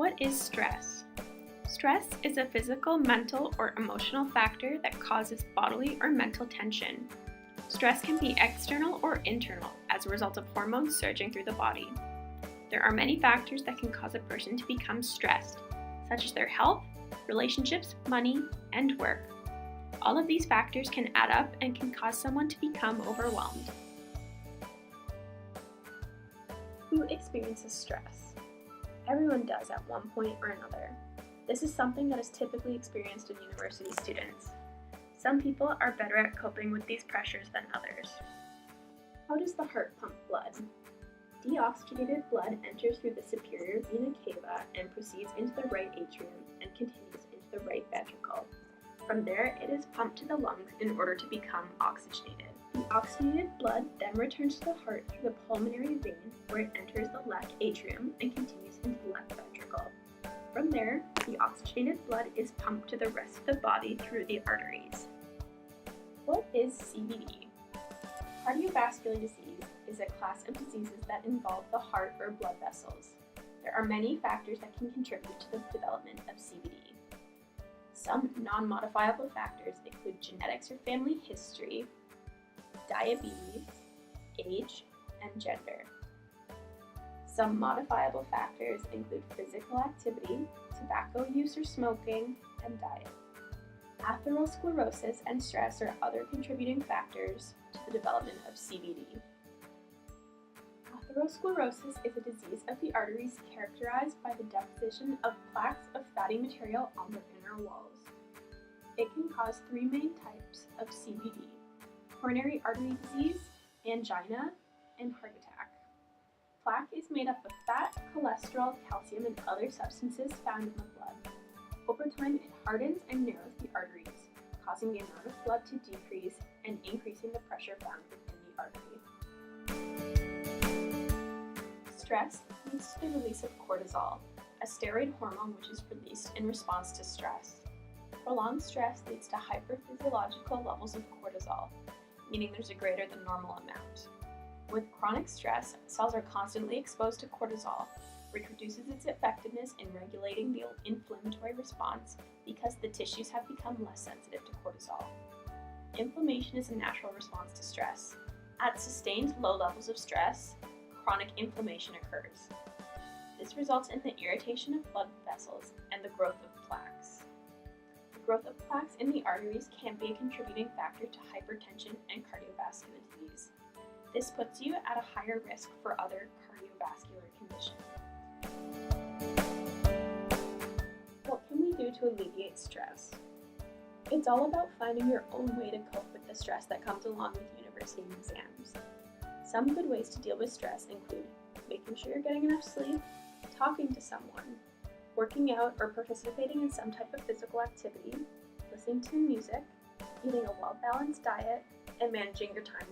What is stress? Stress is a physical, mental, or emotional factor that causes bodily or mental tension. Stress can be external or internal as a result of hormones surging through the body. There are many factors that can cause a person to become stressed, such as their health, relationships, money, and work. All of these factors can add up and can cause someone to become overwhelmed. Who experiences stress? Everyone does at one point or another. This is something that is typically experienced in university students. Some people are better at coping with these pressures than others. How does the heart pump blood? Deoxygenated blood enters through the superior vena cava and proceeds into the right atrium and continues into the right ventricle. From there, it is pumped to the lungs in order to become oxygenated. The oxygenated blood then returns to the heart through the pulmonary vein, where it enters the left atrium and continues into the left ventricle. From there, the oxygenated blood is pumped to the rest of the body through the arteries. What is CVD? Cardiovascular disease is a class of diseases that involve the heart or blood vessels. There are many factors that can contribute to the development of CVD. Some non-modifiable factors include genetics or family history, diabetes, age, and gender. Some modifiable factors include physical activity, tobacco use or smoking, and diet. Atherosclerosis and stress are other contributing factors to the development of CVD. Atherosclerosis is a disease of the arteries characterized by the deposition of plaques of fatty material on their inner walls. It can cause three main types of CVD: coronary artery disease, angina, and heart attack. Plaque is made up of fat, cholesterol, calcium, and other substances found in the blood. Over time, it hardens and narrows the arteries, causing the amount of blood to decrease and increasing the pressure found within the artery. Stress leads to the release of cortisol, a steroid hormone which is released in response to stress. Prolonged stress leads to hyperphysiological levels of cortisol, meaning there's a greater than normal amount. With chronic stress, cells are constantly exposed to cortisol, which reduces its effectiveness in regulating the inflammatory response because the tissues have become less sensitive to cortisol. Inflammation is a natural response to stress. At sustained low levels of stress, chronic inflammation occurs. This results in the irritation of blood vessels and the growth of plaques. The growth of plaques in the arteries can be a contributing factor to hypertension and cardiovascular disease. This puts you at a higher risk for other cardiovascular conditions. What can we do to alleviate stress? It's all about finding your own way to cope with the stress that comes along with university exams. Some good ways to deal with stress include making sure you're getting enough sleep, talking to someone, working out or participating in some type of physical activity, listening to music, eating a well-balanced diet, and managing your time